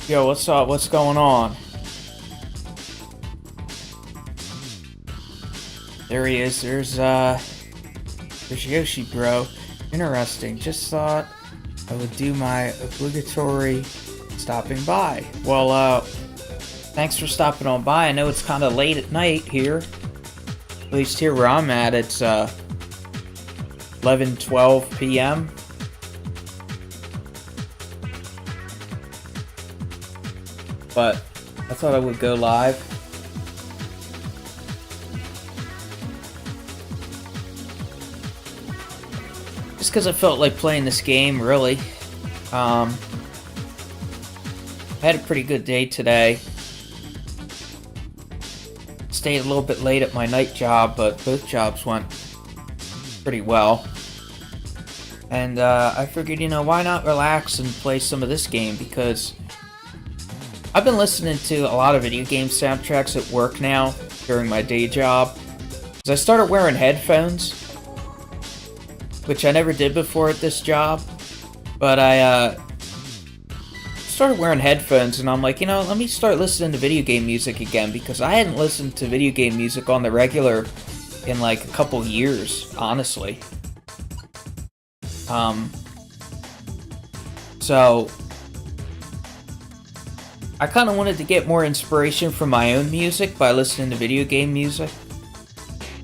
Yo, what's up? What's going on? There he is. There's Yoshi, bro. Interesting. Just thought I would do my obligatory stopping by. Well, thanks for stopping on by. I know it's kind of late at night here. At least here where I'm at, it's 11:12 p.m. But I thought I would go live. Just because I felt like playing this game, really. I had a pretty good day today. Stayed a little bit late at my night job, but both jobs went pretty well. And I figured, why not relax and play some of this game, because I've been listening to a lot of video game soundtracks at work now during my day job. Because I started wearing headphones, which I never did before at this job. But I started wearing headphones, and I'm like, let me start listening to video game music again, because I hadn't listened to video game music on the regular in like a couple years, honestly. So I kind of wanted to get more inspiration from my own music by listening to video game music.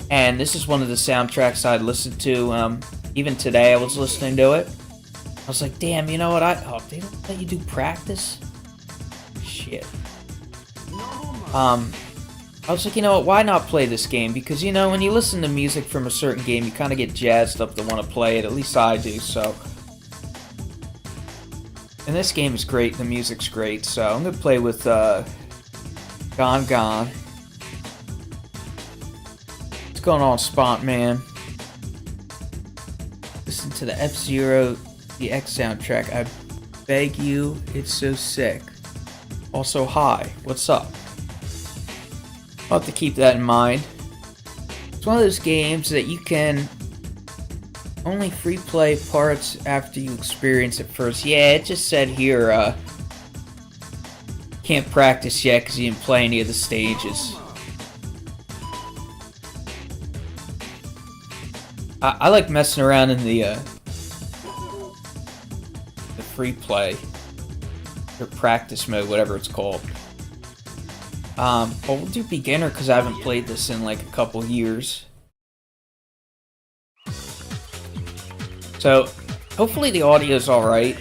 And this is one of the soundtracks I'd listened to. Even today I was listening to it. I was like, damn, you know what? They don't let you do practice? Shit. I was like, why not play this game? Because, when you listen to music from a certain game, you kind of get jazzed up to want to play it. At least I do, so. And this game is great, the music's great, so I'm going to play with Gone Gone. What's going on, Spont Man? Listen to the F-Zero DX soundtrack. I beg you, it's so sick. Also, hi, what's up? I'll have to keep that in mind. It's one of those games that you can only free play parts after you experience it first. Yeah, it just said here, can't practice yet because you didn't play any of the stages. I like messing around in the free play, or practice mode, whatever it's called. But we'll do beginner because I haven't played this in like a couple years. So, hopefully the audio is alright.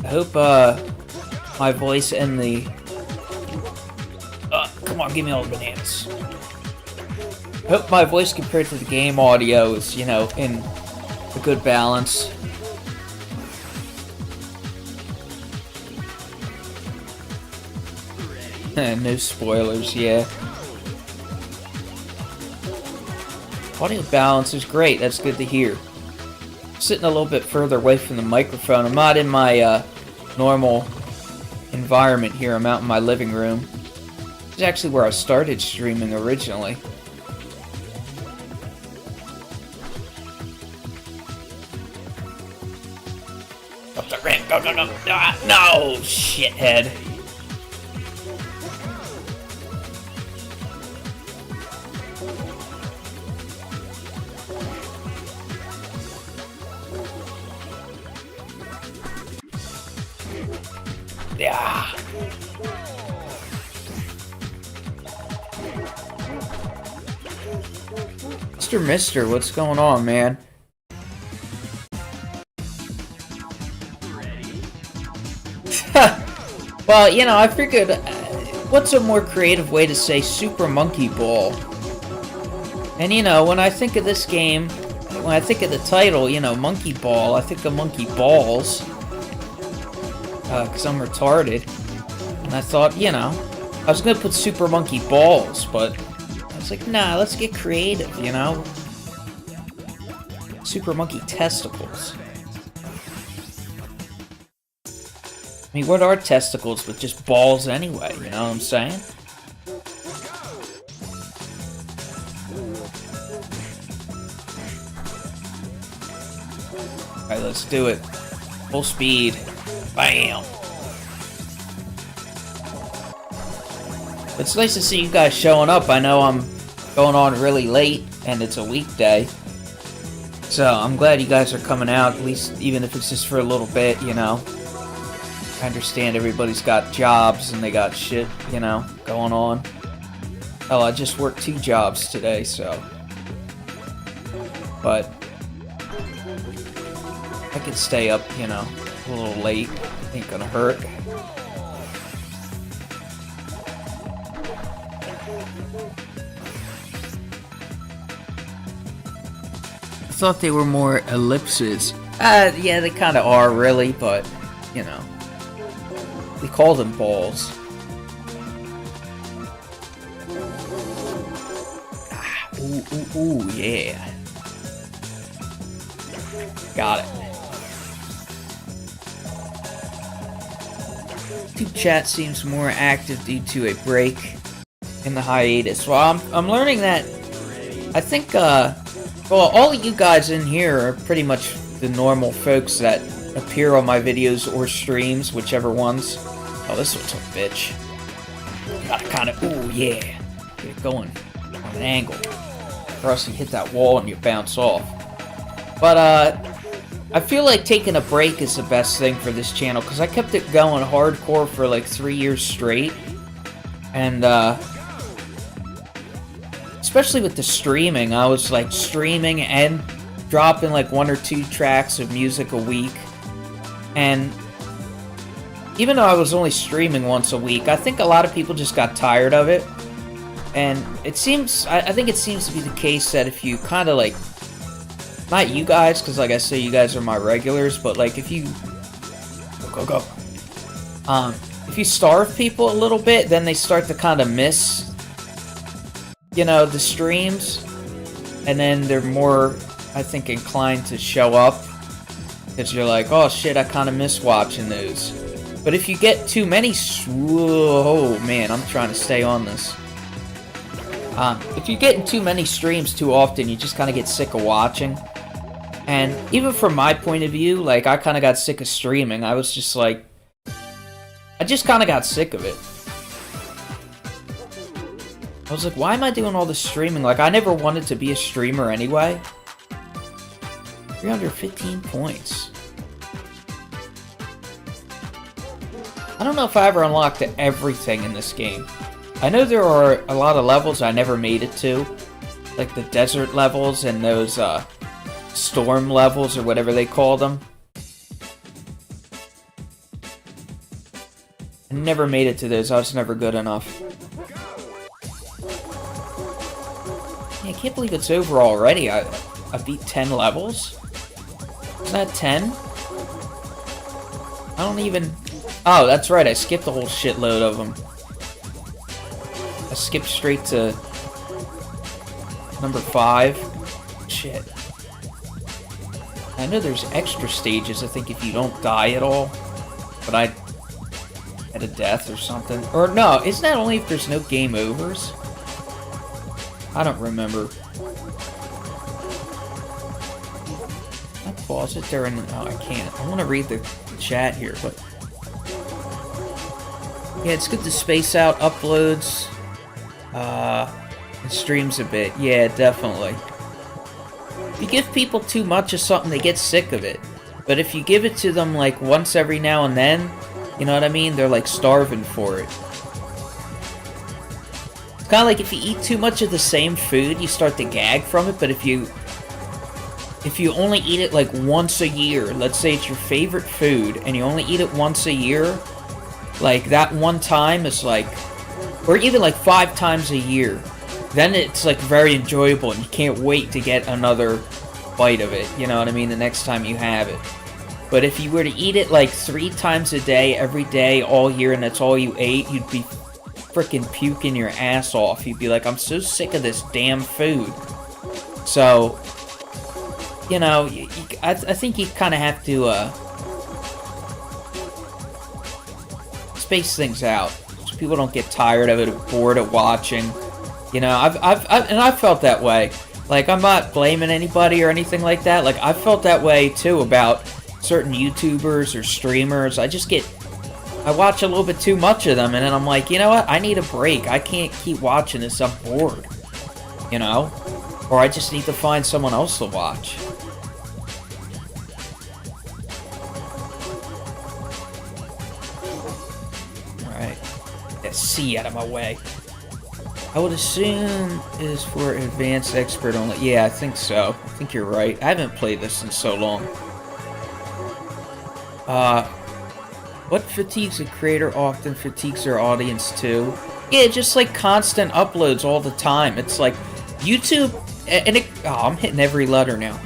I hope my voice and the... come on, give me all the bananas. I hope my voice compared to the game audio is, in a good balance. No spoilers, yeah. Audio balance is great, that's good to hear. Sitting a little bit further away from the microphone. I'm not in my normal environment here. I'm out in my living room. This is actually where I started streaming originally. Up the ramp, go, go, go. No, shithead. Yeah. Mister, what's going on, man? Well, I figured, what's a more creative way to say Super Monkey Ball? And, when I think of this game, when I think of the title, Monkey Ball, I think of Monkey Balls. Because I'm retarded. And I thought, I was going to put Super Monkey Balls, but I was like, nah, let's get creative, Super Monkey Testicles. I mean, what are testicles but just balls anyway, you know what I'm saying? Alright, let's do it. Full speed. Bam! It's nice to see you guys showing up. I know I'm going on really late, and it's a weekday. So, I'm glad you guys are coming out, at least even if it's just for a little bit, you know. I understand everybody's got jobs, and they got shit, you know, going on. Oh, I just worked 2 jobs today, so... But... I could stay up, you know, a little late. Ain't gonna hurt. I thought they were more ellipses. Yeah, they kind of are, really, but, you know. We call them balls. Ooh, yeah. Got it. YouTube chat seems more active due to a break in the hiatus. Well, I'm learning that. I think, well, all of you guys in here are pretty much the normal folks that appear on my videos or streams, whichever ones. Oh, this one's a bitch. Gotta kind of, ooh, yeah. Get it going on an angle. Or else you hit that wall and you bounce off. But, I feel like taking a break is the best thing for this channel, because I kept it going hardcore for like 3 years straight. And, especially with the streaming, I was like streaming and dropping like 1 or 2 tracks of music a week. And even though I was only streaming once a week, I think a lot of people just got tired of it. And it seems, I think it seems to be the case that if you kind of like, not you guys, because like I say, you guys are my regulars, but like if you, go. If you starve people a little bit, then they start to kind of miss, you know, the streams, and then they're more, I think, inclined to show up, because you're like, oh shit, I kind of miss watching those. But if you get too many, oh man, I'm trying to stay on this. If you get in too many streams too often, you just kind of get sick of watching. And even from my point of view, like, I kind of got sick of streaming. I was just like, I just kind of got sick of it. I was like, why am I doing all this streaming? Like, I never wanted to be a streamer anyway. 315 points. I don't know if I ever unlocked everything in this game. I know there are a lot of levels I never made it to. Like the desert levels and those, storm levels, or whatever they call them. I never made it to those. I was never good enough. Yeah, I can't believe it's over already. I beat 10 levels? Isn't that 10? I don't even... Oh, that's right. I skipped a whole shitload of them. I skipped straight to number 5. Shit. I know there's extra stages, I think, if you don't die at all. But I had a death or something. Or no, isn't that only if there's no game overs? I don't remember. I'll pause it there and... Oh, I can't. I want to read the chat here, but... Yeah, it's good to space out uploads. And streams a bit. Yeah, definitely. If you give people too much of something, they get sick of it. But if you give it to them, like, once every now and then, you know what I mean? They're, like, starving for it. It's kind of like if you eat too much of the same food, you start to gag from it. But if you only eat it, like, once a year, let's say it's your favorite food, and you only eat it once a year, like, that one time is, like... Or even, like, 5 times a year. Then it's, like, very enjoyable, and you can't wait to get another bite of it, you know what I mean, the next time you have it. But if you were to eat it, like, 3 times a day, every day, all year, and that's all you ate, you'd be freaking puking your ass off. You'd be like, I'm so sick of this damn food. So, you know, I think you kind of have to, space things out, so people don't get tired of it, or bored of watching. You know, I've felt that way. Like, I'm not blaming anybody or anything like that. Like, I've felt that way, too, about certain YouTubers or streamers. I just get I watch a little bit too much of them, and then I'm like, you know what? I need a break. I can't keep watching this. I'm bored. You know? Or I just need to find someone else to watch. Alright. Get C out of my way. I would assume it is for advanced expert only. Yeah, I think so. I think you're right. I haven't played this in so long. What fatigues a creator often fatigues their audience too? Yeah, just like constant uploads all the time. It's like YouTube, and I'm hitting every letter now.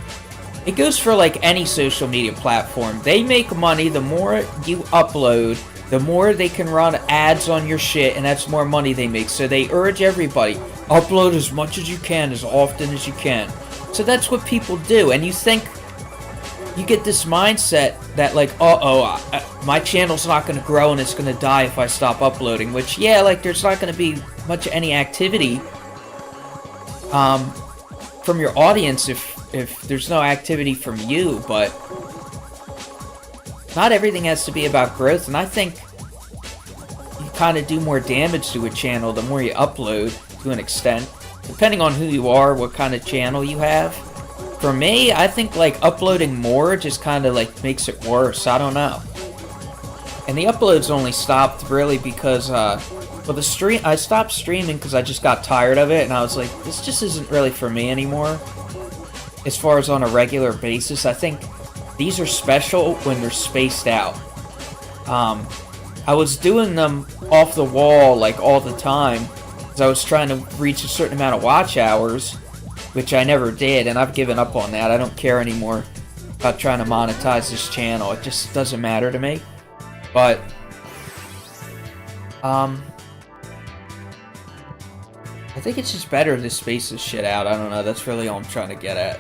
It goes for like any social media platform. They make money the more you upload, the more they can run ads on your shit, and that's more money they make. So they urge everybody, upload as much as you can, as often as you can. So that's what people do, and you think, you get this mindset that like, my channel's not going to grow and it's going to die if I stop uploading, which, yeah, like, there's not going to be much any activity from your audience if there's no activity from you, but not everything has to be about growth, and I think you kind of do more damage to a channel the more you upload, to an extent, depending on who you are, what kind of channel you have. For me, I think like uploading more just kind of like makes it worse. I don't know. And the uploads only stopped really because, well, I stopped streaming because I just got tired of it, and I was like, this just isn't really for me anymore. As far as on a regular basis, I think these are special when they're spaced out. I was doing them off the wall like all the time because I was trying to reach a certain amount of watch hours, which I never did, and I've given up on that. I don't care anymore about trying to monetize this channel. It just doesn't matter to me. But, I think it's just better to space this shit out. I don't know. That's really all I'm trying to get at.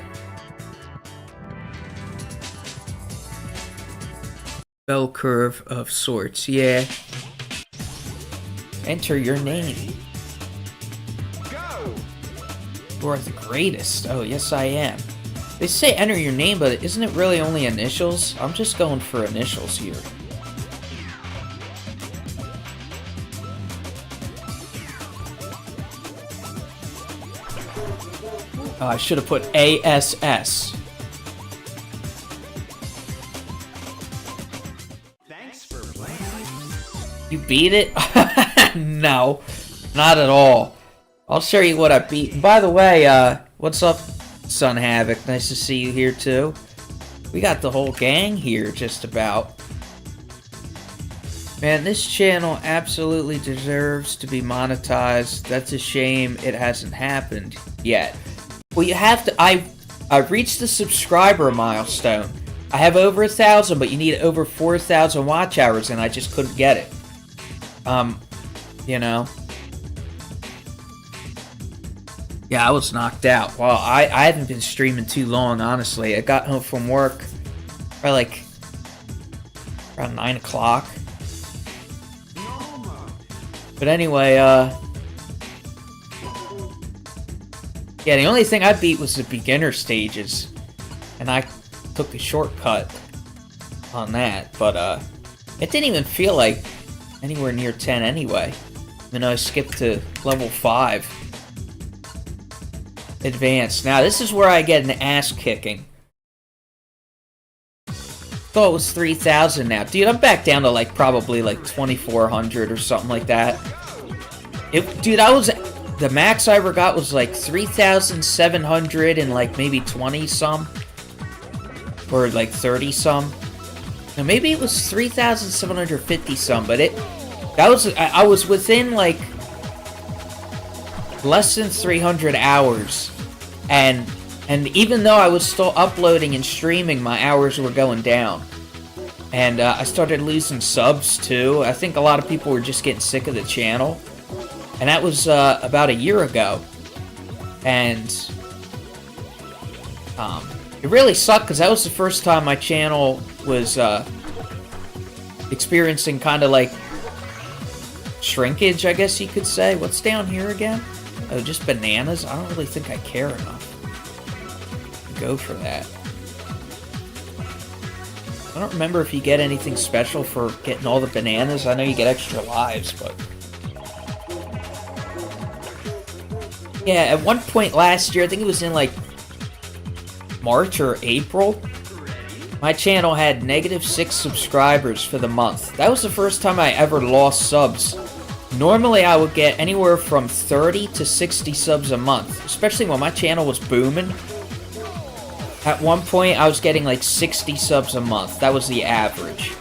Bell curve of sorts, yeah. Enter your name. You are the greatest. Oh, yes I am. They say enter your name, but isn't it really only initials? I'm just going for initials here. Oh, I should have put ASS. Thanks for playing. You beat it? No, not at all. I'll show you what I beat. And by the way, what's up, Son Havoc? Nice to see you here, too. We got the whole gang here, just about. Man, this channel absolutely deserves to be monetized. That's a shame it hasn't happened yet. Well, you have to... I've reached the subscriber milestone. I have over 1,000, but you need over 4,000 watch hours, and I just couldn't get it. You know... Yeah, I was knocked out. Well, I haven't been streaming too long, honestly. I got home from work by like around 9 o'clock. But anyway, yeah, the only thing I beat was the beginner stages. And I took the shortcut on that. But it didn't even feel like anywhere near 10 anyway. Even though I skipped to level 5. Advanced. Now, this is where I get an ass kicking. Thought it was 3,000 now. Dude, I'm back down to like probably like 2,400 or something like that. Dude, the max I ever got was like 3,700 and like maybe 20 some. Or like 30 some. Now, maybe it was 3,750 some, but I was within like less than 300 hours, and even though I was still uploading and streaming, my hours were going down, and I started losing subs too. I think a lot of people were just getting sick of the channel, and that was about a year ago, and it really sucked because that was the first time my channel was experiencing kind of like shrinkage, I guess you could say. What's down here again? Oh, just bananas? I don't really think I care enough to go for that. I don't remember if you get anything special for getting all the bananas. I know you get extra lives, but... Yeah, at one point last year, I think it was in like March or April, my channel had -6 subscribers for the month. That was the first time I ever lost subs. Normally I would get anywhere from 30 to 60 subs a month, especially when my channel was booming. At one point I was getting like 60 subs a month. That was the average.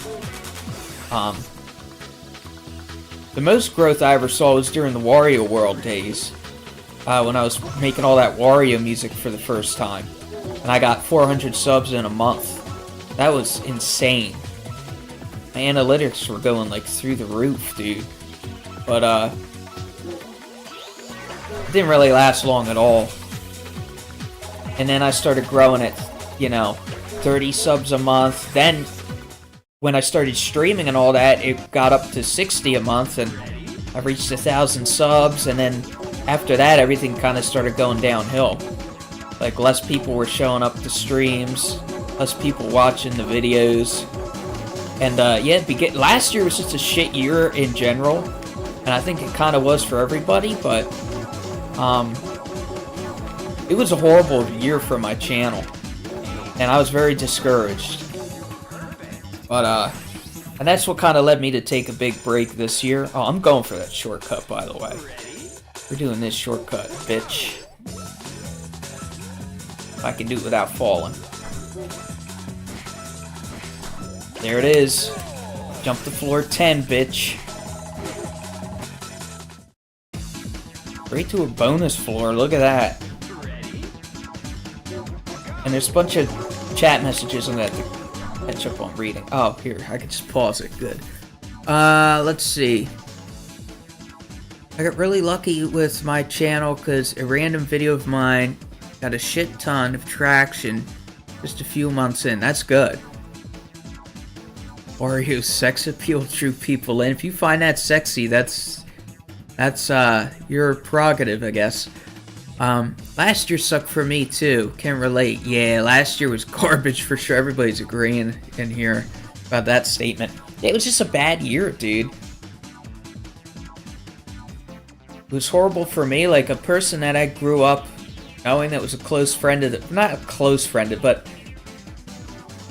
The most growth I ever saw was during the Wario World days. When I was making all that Wario music for the first time. And I got 400 subs in a month. That was insane. My analytics were going like through the roof, dude. But it didn't really last long at all. And then I started growing at, you know, 30 subs a month. Then when I started streaming and all that, it got up to 60 a month, and I reached 1,000 subs, and then after that, everything kind of started going downhill. Like, less people were showing up to streams, less people watching the videos. And, yeah, last year was just a shit year in general. And I think it kind of was for everybody, but, it was a horrible year for my channel. And I was very discouraged. But, and that's what kind of led me to take a big break this year. Oh, I'm going for that shortcut, by the way. We're doing this shortcut, bitch. I can do it without falling. There it is. Jump to floor 10, bitch. Straight to a bonus floor, look at that. And there's a bunch of chat messages I'm gonna have to catch up on reading. Oh, here, I can just pause it, good. Let's see. I got really lucky with my channel because a random video of mine got a shit ton of traction just a few months in. That's good. Wario sex appeal drew people in. If you find that sexy, that's your prerogative, I guess. Last year sucked for me too. Can relate. Yeah, last year was garbage for sure. Everybody's agreeing in here about that statement. It was just a bad year, dude. It was horrible for me, like a person that I grew up knowing that was a close friend of the, not a close friend, but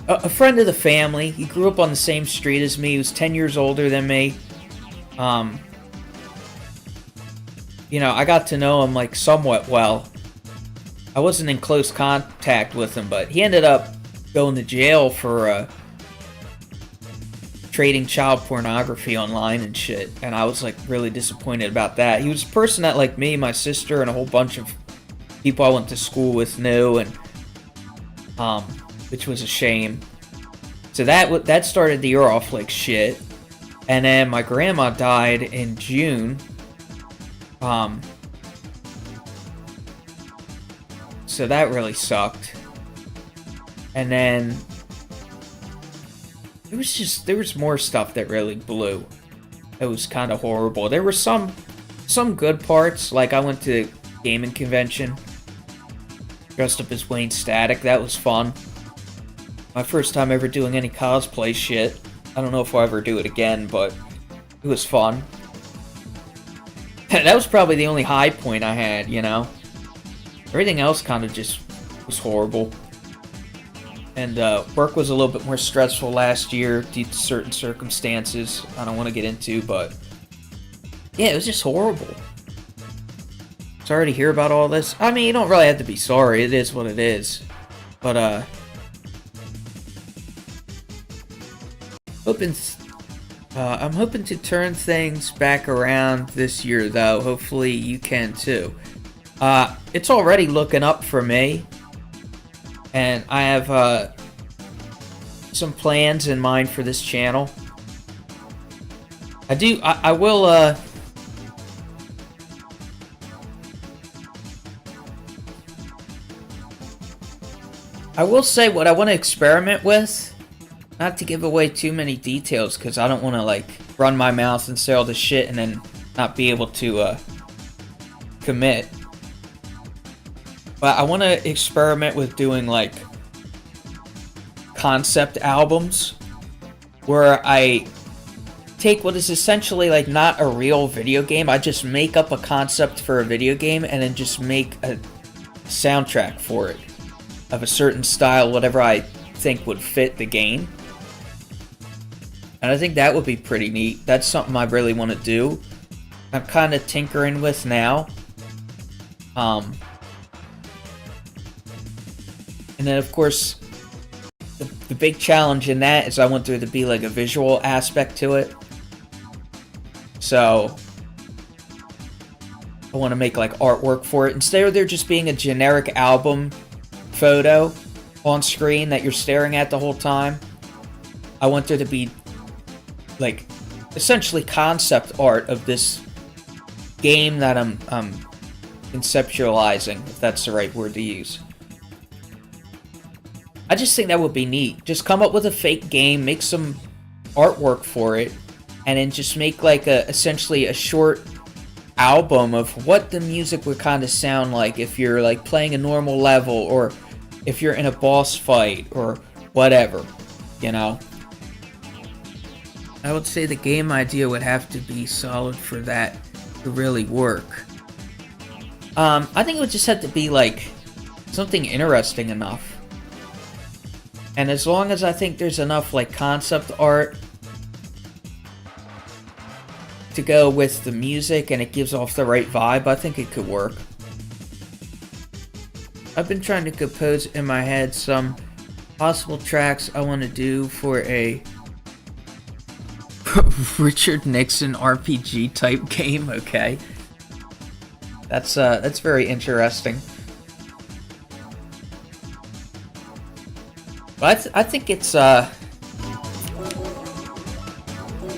a friend of the family. He grew up on the same street as me. He was 10 years older than me. You know, I got to know him like somewhat well. I wasn't in close contact with him, but he ended up going to jail for trading child pornography online and shit, and I was like really disappointed about that. He was a person that like me, my sister, and a whole bunch of people I went to school with knew, and which was a shame. So that started the year off like shit. And then my grandma died in June. So that really sucked. And then there was more stuff that really blew. It was kind of horrible. There were some good parts, like I went to gaming convention, dressed up as Wayne Static. That was fun. My first time ever doing any cosplay shit. I don't know if I'll ever do it again, but it was fun. That was probably the only high point I had, you know? Everything else kind of just was horrible. And work was a little bit more stressful last year due to certain circumstances I don't want to get into, but yeah, it was just horrible. Sorry to hear about all this. I mean, you don't really have to be sorry. It is what it is. But I'm hoping to turn things back around this year, though. Hopefully you can too. It's already looking up for me, and I have some plans in mind for this channel. I will say what I want to experiment with. Not to give away too many details, because I don't want to, like, run my mouth and say all this shit and then not be able to, commit. But I want to experiment with doing, like, concept albums where I take what is essentially like not a real video game. I just make up a concept for a video game and then just make a soundtrack for it of a certain style, whatever I think would fit the game. And I think that would be pretty neat. That's something I really want to do. I'm kind of tinkering with now. And then, of course, the big challenge in that is I want there to be like a visual aspect to it. So I want to make like artwork for it. Instead of there just being a generic album photo on screen that you're staring at the whole time, I want there to be like essentially concept art of this game that I'm conceptualizing, if that's the right word to use. I just think that would be neat. Just come up with a fake game, make some artwork for it, and then just make like essentially a short album of what the music would kind of sound like if you're like playing a normal level, or if you're in a boss fight, or whatever, you know? I would say the game idea would have to be solid for that to really work. I think it would just have to be like something interesting enough. And as long as I think there's enough like concept art to go with the music and it gives off the right vibe, I think it could work. I've been trying to compose in my head some possible tracks I want to do for a Richard Nixon RPG type game. Okay, that's very interesting. But I think it's damn,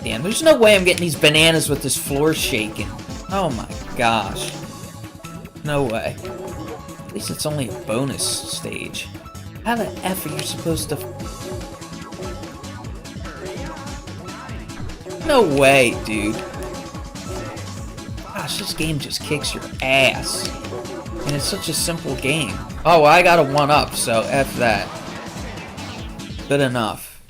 there's no way I'm getting these bananas with this floor shaking. Oh my gosh, no way. At least it's only a bonus stage. How the F are you supposed to... No way, dude. Gosh, this game just kicks your ass. And it's such a simple game. Oh, well, I got a 1-up, so F that. Good enough.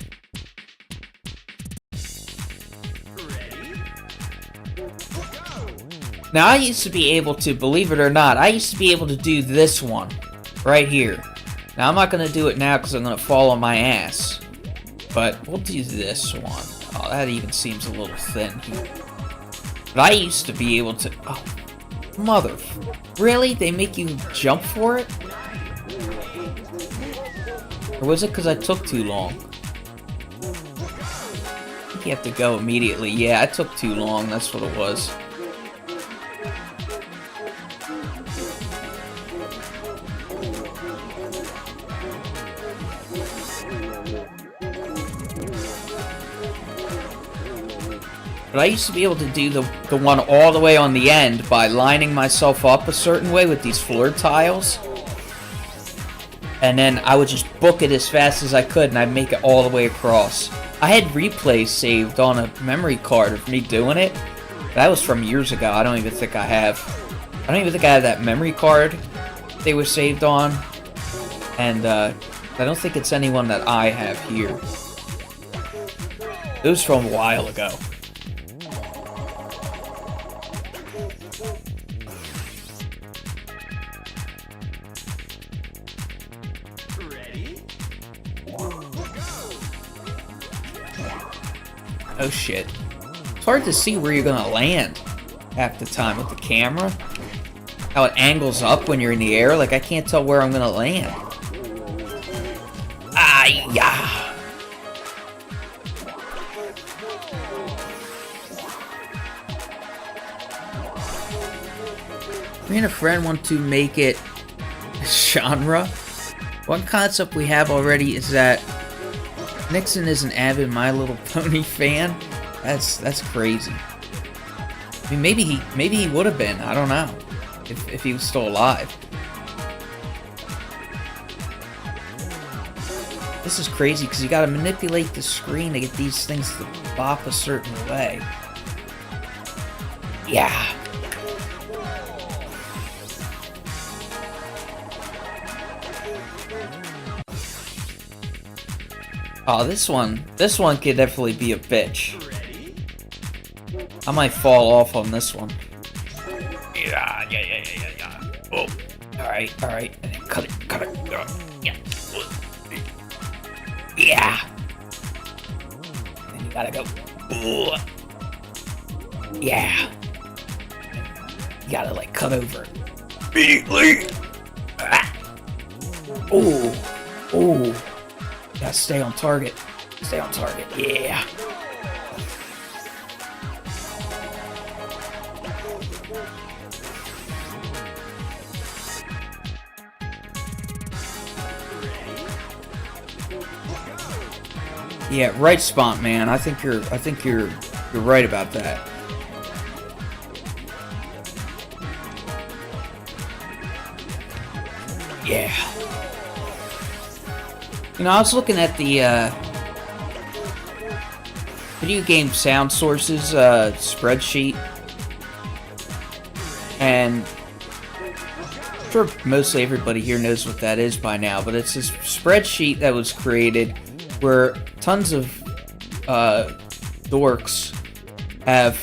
Now, I used to be able to, believe it or not, I used to be able to do this one. Right here. Now, I'm not going to do it now because I'm going to fall on my ass. But we'll do this one. Oh, that even seems a little thin here. But I used to be able to... Oh, mother... Really? They make you jump for it? Or was it because I took too long? I think you have to go immediately. Yeah, I took too long. That's what it was. But I used to be able to do the one all the way on the end by lining myself up a certain way with these floor tiles. And then I would just book it as fast as I could, and I'd make it all the way across. I had replays saved on a memory card of me doing it. That was from years ago. I don't even think I have. I don't even think I have that memory card they were saved on. And I don't think it's anyone that I have here. It was from a while ago. Oh shit. It's hard to see where you're gonna land half the time with the camera. How it angles up when you're in the air, like I can't tell where I'm gonna land. Ah, yeah. Me and a friend want to make it genre. One concept we have already is that Nixon is an avid My Little Pony fan. That's crazy. I mean, maybe he would have been. I don't know if he was still alive. This is crazy because you got to manipulate the screen to get these things to bop a certain way. Yeah. Oh, this one could definitely be a bitch. I might fall off on this one. Yeah. Oh, all right. And then cut it. Yeah. Yeah. And you gotta go. Ooh. Yeah. You gotta like cut over it. Immediately. Ooh. Gotta stay on target. Yeah. Yeah, right spot, man. I think you're right about that. Yeah. You know, I was looking at the video game sound sources spreadsheet, and I'm sure mostly everybody here knows what that is by now, but it's this spreadsheet that was created where tons of dorks have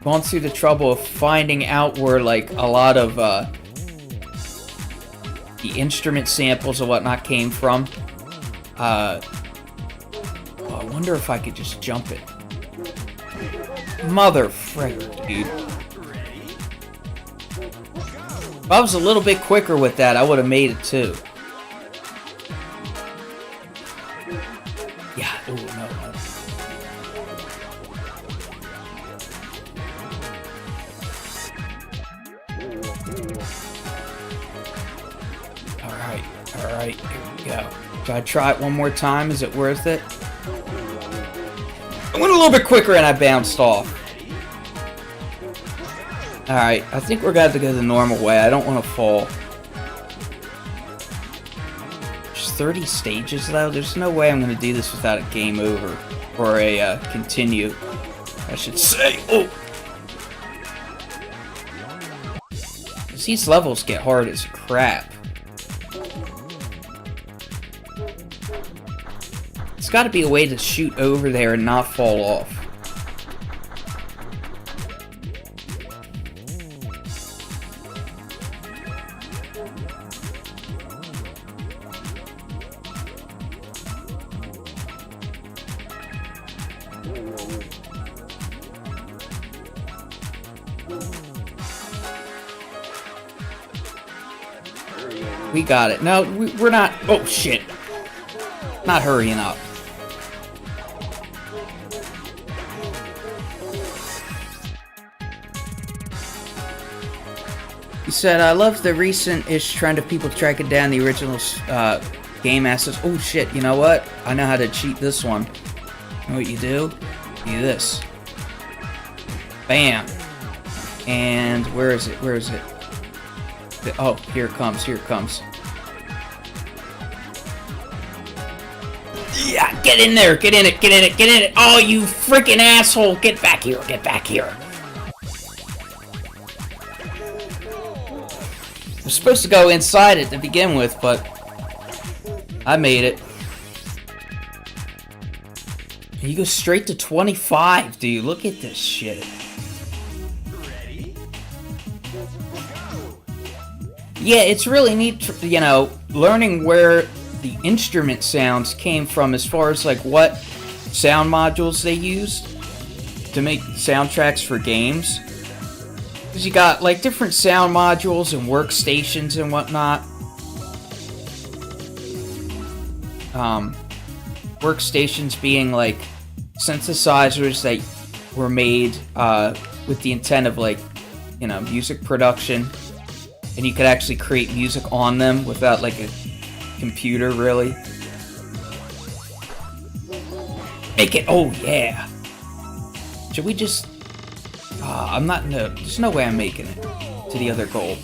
gone through the trouble of finding out where like a lot of the instrument samples and whatnot came from. I wonder if I could just jump it. Mother fricker, dude. If I was a little bit quicker with that, I would have made it too. Yeah, oh no. Alright, here we go. Should I try it one more time? Is it worth it? I went a little bit quicker and I bounced off. Alright, I think we're gonna have to go the normal way. I don't want to fall. There's 30 stages though. There's no way I'm gonna do this without a game over. Or a continue, I should say. Oh! These levels get hard as crap. There's got to be a way to shoot over there and not fall off. We got it. No, we're not. Oh, shit. Not hurrying up. He said, I love the recent-ish trend of people tracking down the original game assets. Oh, shit. You know what? I know how to cheat this one. You know what you do? You do this. Bam. And where is it? Oh, here it comes. Yeah, get in there, get in it. Oh, you freaking asshole, get back here. I'm supposed to go inside it to begin with, but I made it. And you go straight to 25, dude. Look at this shit. Yeah, it's really neat, you know, learning where the instrument sounds came from as far as, like, what sound modules they used to make soundtracks for games. Because you got, like, different sound modules and workstations and whatnot. Workstations being, like, synthesizers that were made with the intent of, like, you know, music production. And you could actually create music on them without, like, a computer, really. Make it. Oh, yeah. Should we just... I'm not... No, there's no way I'm making it to the other goal.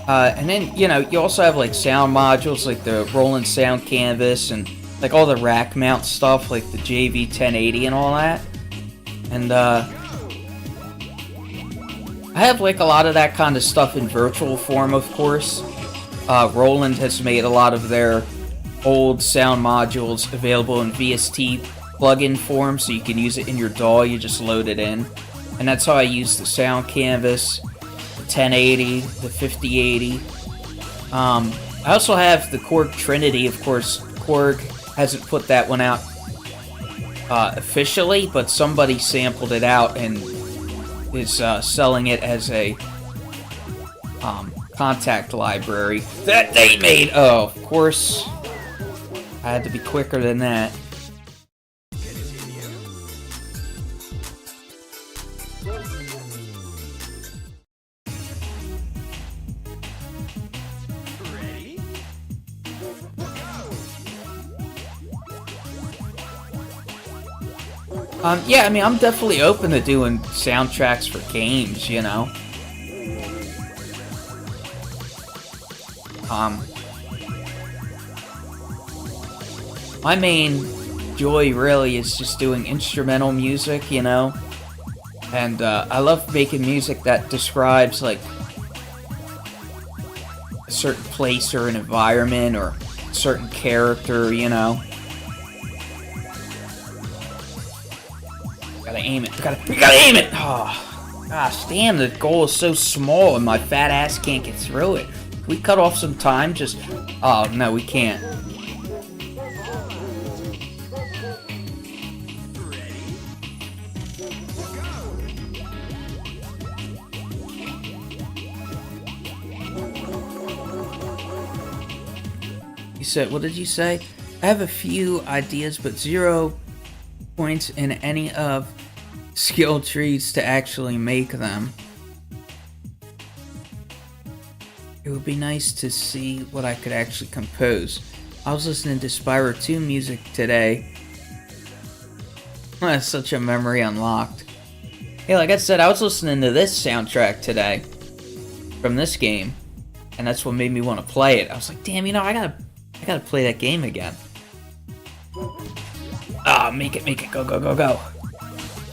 And then, you know, you also have, like, sound modules, like the Roland Sound Canvas, and, like, all the rack mount stuff, like the JV1080 and all that. And, I have, like, a lot of that kind of stuff in virtual form, of course. Roland has made a lot of their old sound modules available in VST plugin form, so you can use it in your DAW. You just load it in. And that's how I use the sound canvas, the 1080, the 5080. I also have the Korg Trinity. Of course, Korg hasn't put that one out officially, but somebody sampled it out and is selling it as a contact library that they made. Oh, of course, I had to be quicker than that. Yeah, I mean, I'm definitely open to doing soundtracks for games, you know. My main joy really is just doing instrumental music, you know. And I love making music that describes like a certain place or an environment or a certain character, you know. Gotta aim it. We gotta aim it! Oh, gosh, damn, the goal is so small and my fat ass can't get through it. Can we cut off some time? Just... Oh, no, we can't. You said, what did you say? I have a few ideas, but 0 points in any of skill trees to actually make them. It would be nice to see what I could actually compose. I was listening to Spyro 2 music today. That's such a memory unlocked. Hey, like I said, I was listening to this soundtrack today from this game, and that's what made me want to play it. I was like, damn, you know, I gotta play that game again. Ah, make it, go, go, go, go.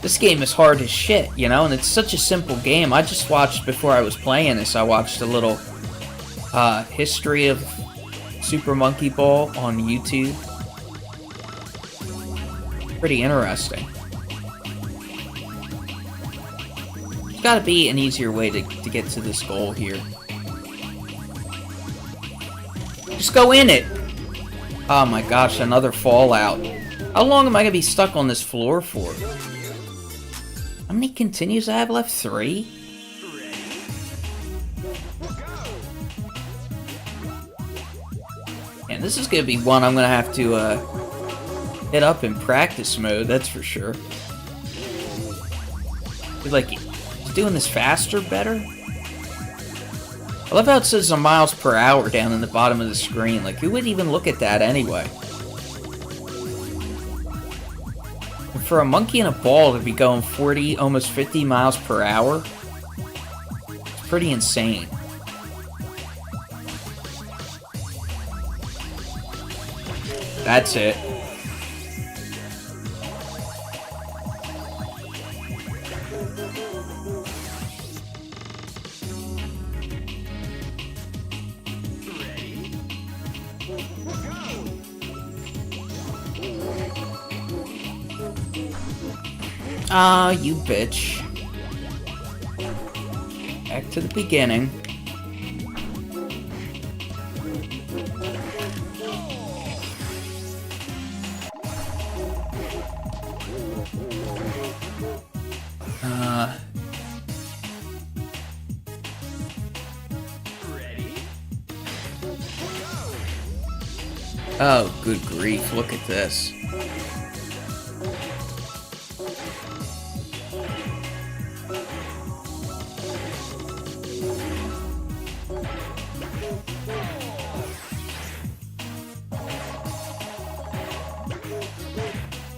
This game is hard as shit, you know, and it's such a simple game. I just watched, before I was playing this, I watched a little history of Super Monkey Ball on YouTube. Pretty interesting. There's gotta be an easier way to get to this goal here. Just go in it! Oh my gosh, another fallout. How long am I gonna be stuck on this floor for? How many continues I have left? 3? And this is gonna be one I'm gonna have to hit up in practice mode, that's for sure. Like, doing this faster better? I love how it says a miles per hour down in the bottom of the screen. Like, who would even look at that anyway? And for a monkey and a ball to be going 40, almost 50 miles per hour, it's pretty insane. That's it. Ah, you bitch. Back to the beginning. Oh, good grief, look at this.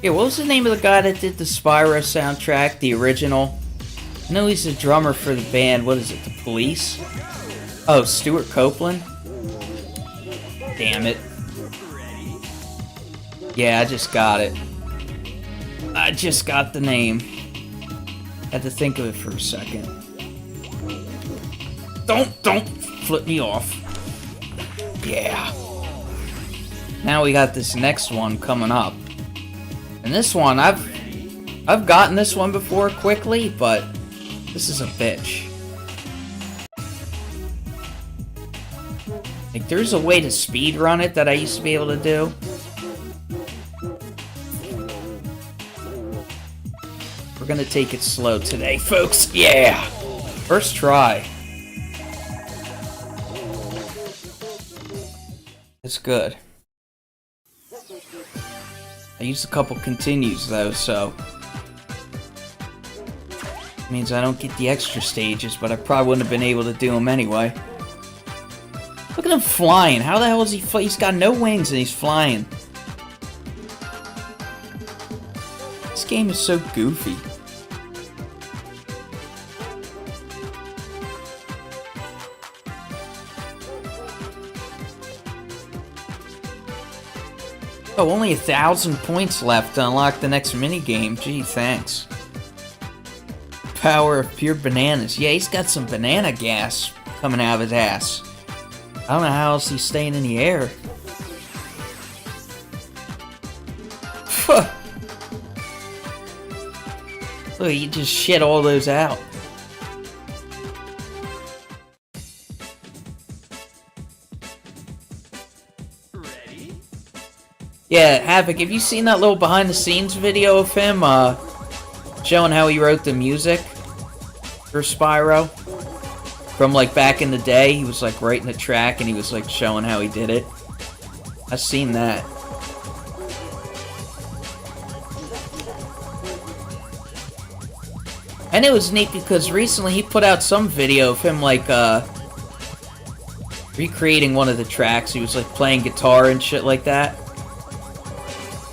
Yeah, what was the name of the guy that did the Spyro soundtrack, the original? I know he's the drummer for the band, what is it, The Police? Oh, Stuart Copeland? Damn it. Yeah, I just got it. I just got the name. Had to think of it for a second. Don't flip me off. Yeah. now we got this next one coming up. And this one, I've gotten this one before quickly, but this is a bitch. Like, there's a way to speed run it that I used to be able to do. We're gonna take it slow today, folks. Yeah! First try. It's good. I used a couple continues though, so it means I don't get the extra stages, but I probably wouldn't have been able to do them anyway. Look at him flying. How the hell is he he's got no wings and he's flying. This game is so goofy. Oh, only 1,000 points left to unlock the next minigame. Gee, thanks. Power of pure bananas. Yeah, he's got some banana gas coming out of his ass. I don't know how else he's staying in the air. Look, he just shit all those out. Ready? Yeah, Havoc, have you seen that little behind-the-scenes video of him, showing how he wrote the music for Spyro? From, like, back in the day, he was, like, writing a track, and he was, like, showing how he did it. I've seen that. And it was neat because recently he put out some video of him, like, recreating one of the tracks. He was, like, playing guitar and shit like that.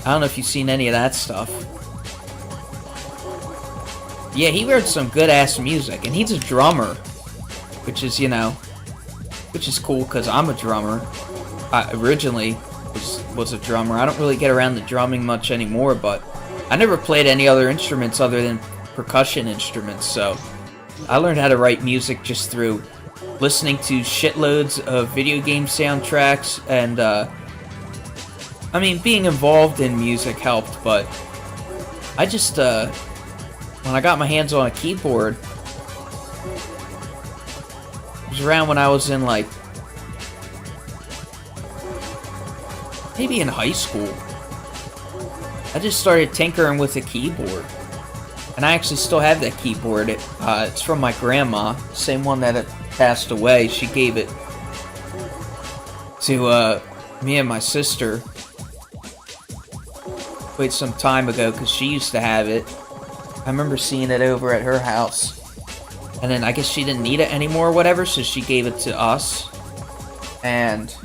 I don't know if you've seen any of that stuff. Yeah, he wrote some good-ass music, and he's a drummer. Which is, you know, which is cool, because I'm a drummer. I originally was a drummer. I don't really get around to drumming much anymore, but I never played any other instruments other than percussion instruments, so I learned how to write music just through listening to shitloads of video game soundtracks, and, I mean, being involved in music helped, but I just, when I got my hands on a keyboard, it was around when I was in, like, maybe in high school. I just started tinkering with the keyboard. And I actually still have that keyboard. It's from my grandma, same one that had passed away. She gave it to me and my sister quite some time ago because she used to have it. I remember seeing it over at her house. And then I guess she didn't need it anymore or whatever, so she gave it to us. And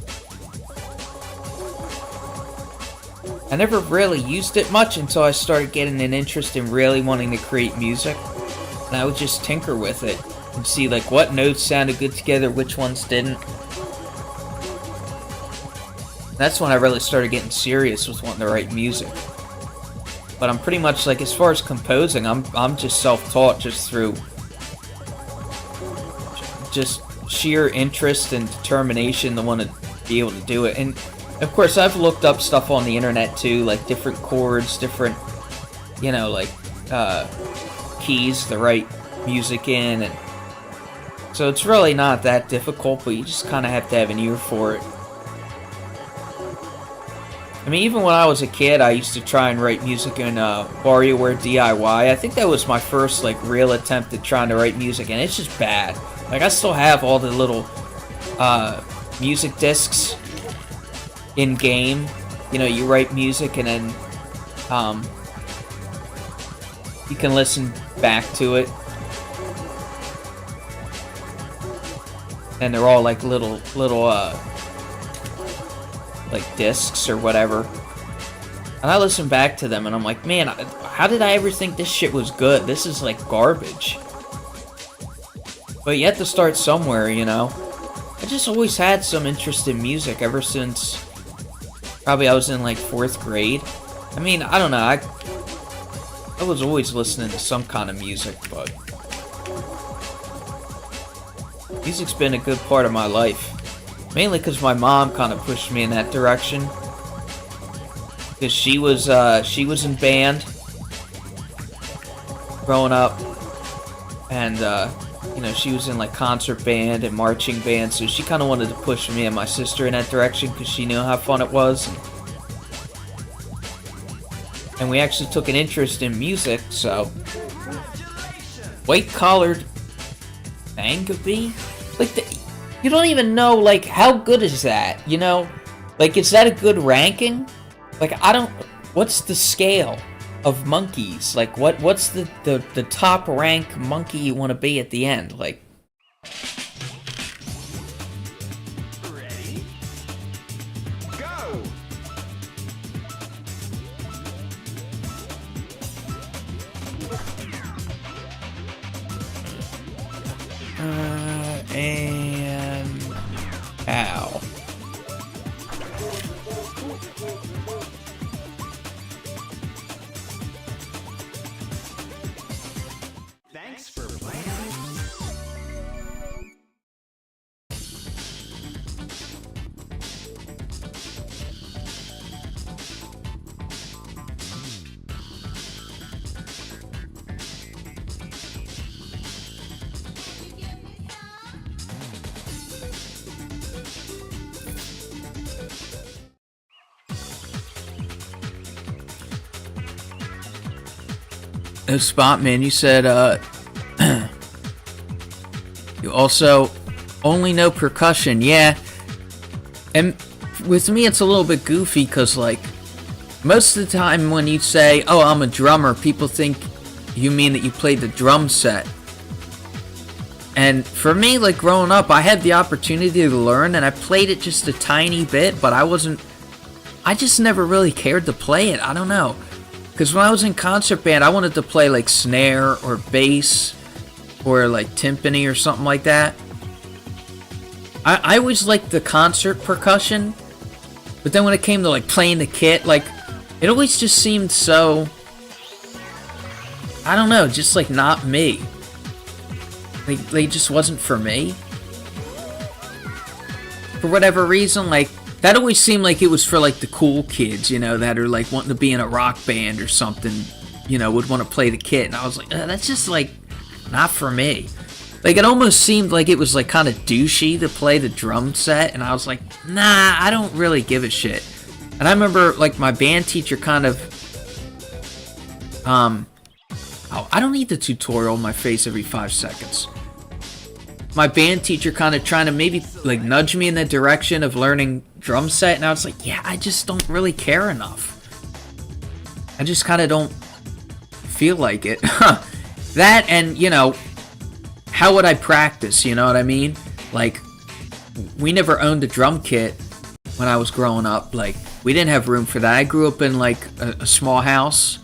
I never really used it much until I started getting an interest in really wanting to create music. And I would just tinker with it and see like what notes sounded good together, which ones didn't. That's when I really started getting serious with wanting to write music. But I'm pretty much like, as far as composing, I'm just self-taught just through just sheer interest and determination to want to be able to do it. And of course I've looked up stuff on the internet too, like different chords, different, you know, like keys to write music in, and so it's really not that difficult, but you just kind of have to have an ear for it. I mean, even when I was a kid, I used to try and write music in WarioWare DIY. I think that was my first like real attempt at trying to write music, and it's just bad. Like, I still have all the little music discs in game. You know, you write music and then you can listen back to it. And they're all like little like discs or whatever. And I listen back to them and I'm like, man, how did I ever think this shit was good? This is like garbage. But you have to start somewhere, you know. I just always had some interest in music ever since probably I was in like 4th grade. I mean, I don't know, I was always listening to some kind of music, but music's been a good part of my life. Mainly because my mom kind of pushed me in that direction. because she was in band growing up, and you know, she was in like concert band and marching band, so she kind of wanted to push me and my sister in that direction because she knew how fun it was. And we actually took an interest in music, so white-collared Bangabee? Like, you don't even know, like, how good is that, you know? Like, is that a good ranking? Like, I don't... What's the scale of monkeys? Like, what's the top rank monkey you want to be at the end? Like... Ready? Go! And... Ow. Thanks for playing. Oh, Spotman, you said, you also only know percussion. Yeah. And with me, it's a little bit goofy, because, like, most of the time when you say, oh, I'm a drummer, people think you mean that you played the drum set. And for me, like, growing up, I had the opportunity to learn, and I played it just a tiny bit, but I just never really cared to play it. I don't know. Because when I was in concert band, I wanted to play, like, snare or bass or, like, timpani or something like that. I always liked the concert percussion, but then when it came to, like, playing the kit, like, it always just seemed so... I don't know, just, like, not me. Like, it just wasn't for me. For whatever reason, like, that always seemed like it was for, like, the cool kids, you know, that are, like, wanting to be in a rock band or something, you know, would want to play the kit. And I was like, that's just, like, not for me. Like, it almost seemed like it was, like, kind of douchey to play the drum set. And I was like, nah, I don't really give a shit. And I remember, like, my band teacher kind of, oh, I don't need the tutorial in my face every 5 seconds. My band teacher kind of trying to maybe, like, nudge me in the direction of learning drum set, and I was like, yeah, I just don't really care enough. I just kind of don't feel like it. That, and, you know, how would I practice, you know what I mean? Like, we never owned a drum kit when I was growing up. Like, we didn't have room for that. I grew up in, like, a small house.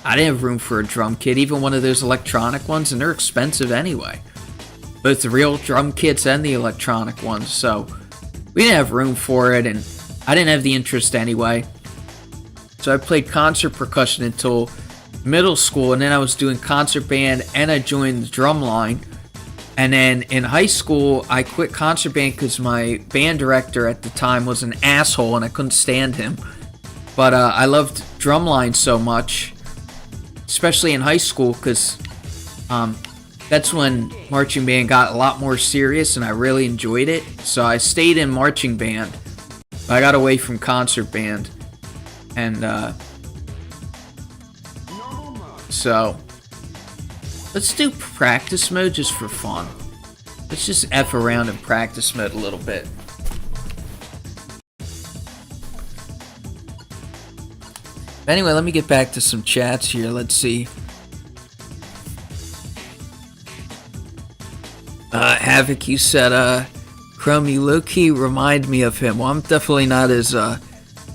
I didn't have room for a drum kit, even one of those electronic ones, and they're expensive anyway. Both the real drum kits and the electronic ones, so we didn't have room for it, and I didn't have the interest anyway. So I played concert percussion until middle school, and then I was doing concert band, and I joined the drum line. And then in high school, I quit concert band because my band director at the time was an asshole, and I couldn't stand him. But I loved drumline so much, especially in high school, because that's when marching band got a lot more serious, and I really enjoyed it. So I stayed in marching band. I got away from concert band. And, so, let's do practice mode just for fun. Let's just F around in practice mode a little bit. Anyway, let me get back to some chats here. Let's see. Havoc, you said, Chrome, you low-key remind me of him. Well, I'm definitely not as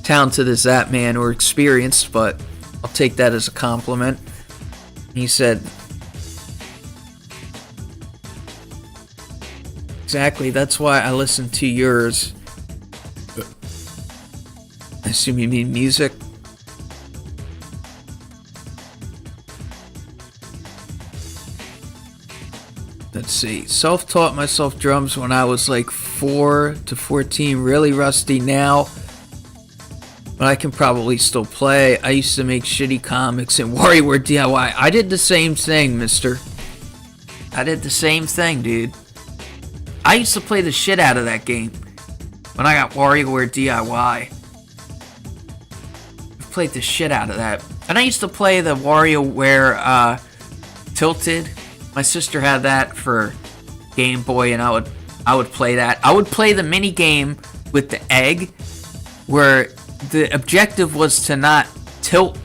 talented as that man or experienced, but I'll take that as a compliment. He said, exactly, that's why I listen to yours. I assume you mean music. Let's see. Self-taught myself drums when I was like 4 to 14. Really rusty now. But I can probably still play. I used to make shitty comics and WarioWare DIY. I did the same thing, mister. I did the same thing, dude. I used to play the shit out of that game when I got WarioWare DIY. I played the shit out of that. And I used to play the WarioWare Tilted. My sister had that for Game Boy, and I would play that. I would play the mini game with the egg, where the objective was to not tilt.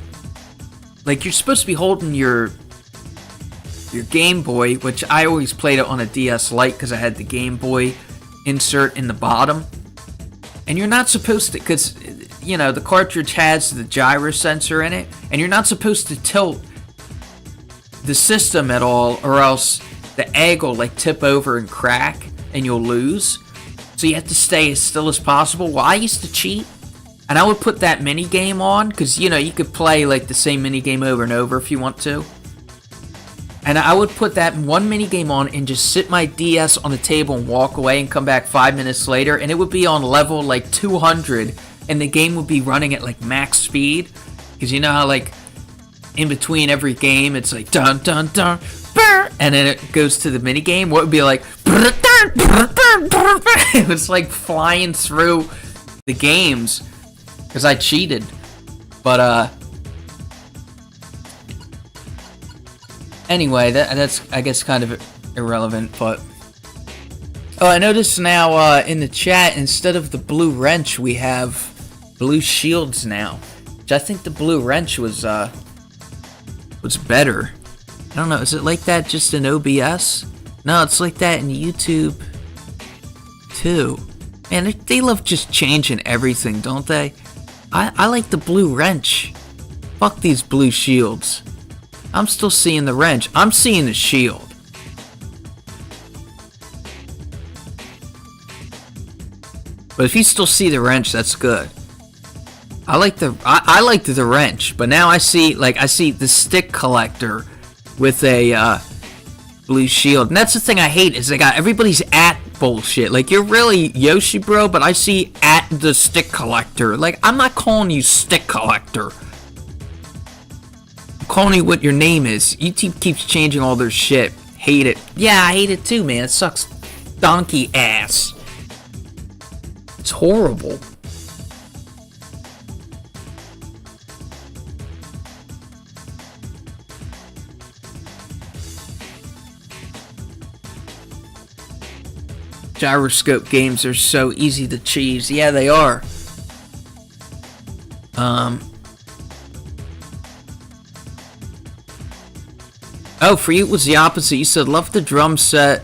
Like, you're supposed to be holding your Game Boy, which I always played it on a DS Lite because I had the Game Boy insert in the bottom. And you're not supposed to, because, you know, the cartridge has the gyro sensor in it, and you're not supposed to tilt the system at all, or else the egg will, like, tip over and crack, and you'll lose. So you have to stay as still as possible. Well, I used to cheat, and I would put that mini game on, because, you know, you could play, like, the same mini game over and over if you want to. And I would put that one mini game on and just sit my DS on the table and walk away and come back 5 minutes later, and it would be on level like 200, and the game would be running at like max speed. Because you know how, like, in between every game it's like dun dun dun burr, and then it goes to the mini game. What would be like it was like flying through the games because I cheated. But anyway, that's, I guess, kind of irrelevant, but... Oh, I noticed now in the chat, instead of the blue wrench, we have blue shields now. Which I think the blue wrench was better. I don't know, is it like that just in OBS? No, it's like that in YouTube, too. Man, they love just changing everything, don't they? I like the blue wrench. Fuck these blue shields. I'm still seeing the wrench. I'm seeing the shield. But if you still see the wrench, that's good. I liked the wrench, but now I see the stick collector with a blue shield. And that's the thing I hate, is they got everybody's at bullshit. Like, you're really Yoshi, bro, but I see at the stick collector. Like, I'm not calling you stick collector. Calling you what your name is. YouTube keeps changing all their shit. Hate it. Yeah, I hate it too, man. It sucks donkey ass. It's horrible. Gyroscope games are so easy to cheese. Yeah, they are. Oh, for you it was the opposite. You said loved the drum set,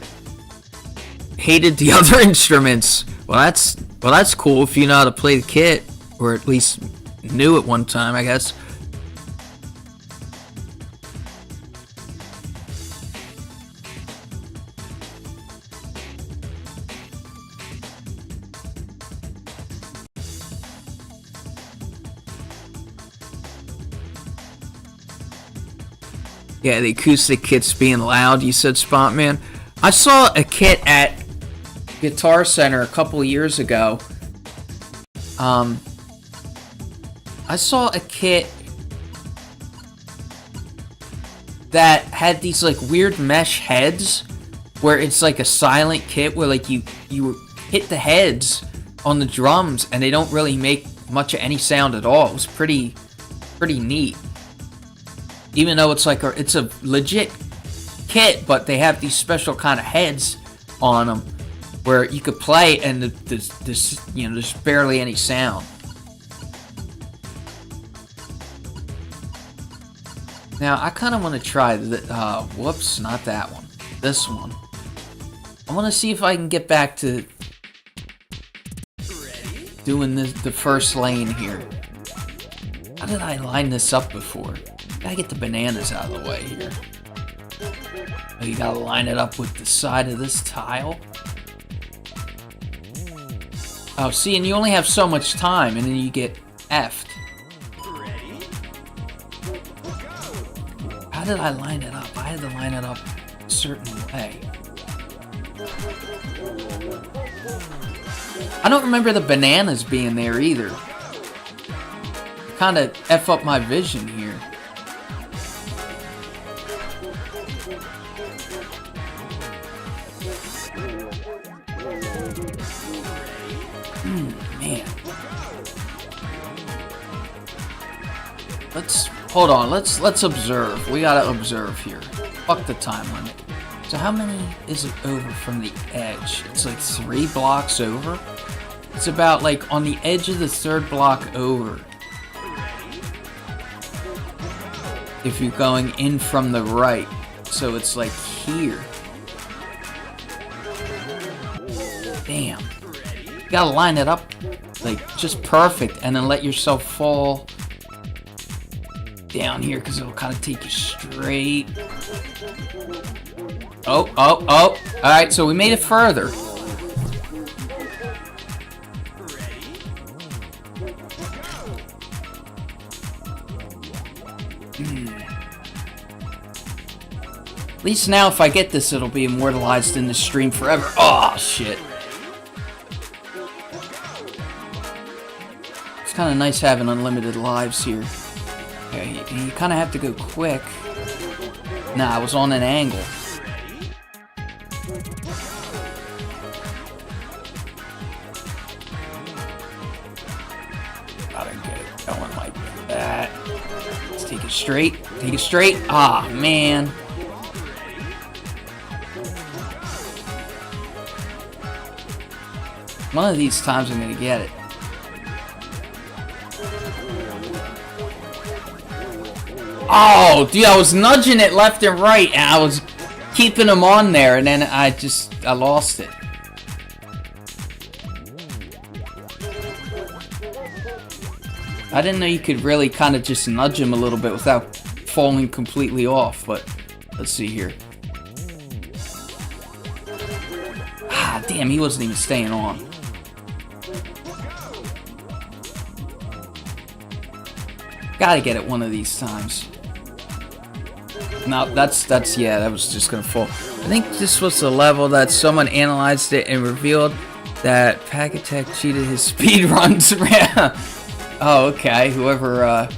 hated the other instruments. Well, that's cool if you know how to play the kit, or at least knew it one time, I guess. Yeah, the acoustic kit's being loud, you said, Spontman. I saw a kit at Guitar Center a couple years ago. I saw a kit that had these, like, weird mesh heads, where it's like a silent kit where, like, you hit the heads on the drums and they don't really make much of any sound at all. It was pretty neat. Even though it's like it's a legit kit, but they have these special kind of heads on them where you could play and there's barely any sound. Now I kind of want to try whoops, not that one. This one. I want to see if I can get back to doing the first lane here. How did I line this up before? Gotta get the bananas out of the way here. Oh, you gotta line it up with the side of this tile. Oh, see, and you only have so much time, and then you get effed. How did I line it up? I had to line it up a certain way. I don't remember the bananas being there either. kind of F up my vision here. Man. Hold on, let's observe. We gotta observe here. Fuck the time limit. So how many is it over from the edge? It's like 3 blocks over. It's about like on the edge of the 3rd block over. If you're going in from the right. So it's like here. Damn. You gotta line it up like just perfect and then let yourself fall down here because it'll kind of take you straight. Oh. Alright, so we made it further. At least now if I get this, it'll be immortalized in the stream forever. Oh, shit. It's kind of nice having unlimited lives here. Okay, you kind of have to go quick. Nah, I was on an angle. Gotta get it going like that. Let's take it straight. Take it straight. Ah, man. One of these times I'm gonna get it. Oh, dude, I was nudging it left and right, and I was keeping them on there, and then I lost it. I didn't know you could really kind of just nudge him a little bit without falling completely off, but let's see here. Ah, damn, he wasn't even staying on. Gotta get it one of these times. No, yeah, that was just gonna fall. I think this was the level that someone analyzed it and revealed that Packatech cheated his speedruns. Oh, okay. Whoever, I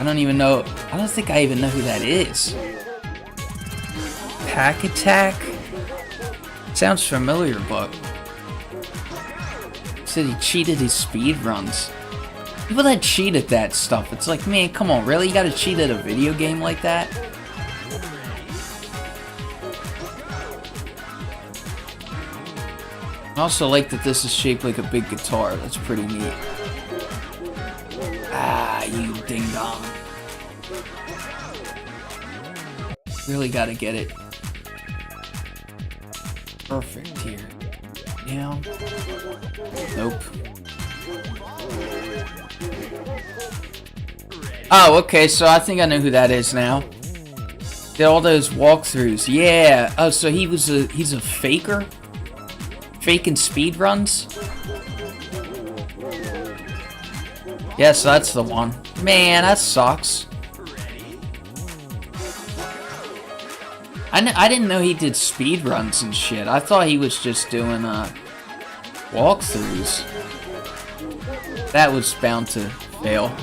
don't even know. I don't think I even know who that is. Packatech? Sounds familiar, but he said he cheated his speedruns. People that cheat at that stuff, it's like, man, come on, really? You gotta cheat at a video game like that? I also like that this is shaped like a big guitar. That's pretty neat. Ah, you ding-dong. Really gotta get it perfect here. Yeah. Nope. Oh, okay, so I think I know who that is now. Did all those walkthroughs. Yeah. Oh, so he's a faker? Faking speedruns? Yes, that's the one. Man, that sucks. I didn't know he did speedruns and shit. I thought he was just doing walkthroughs. That was bound to fail.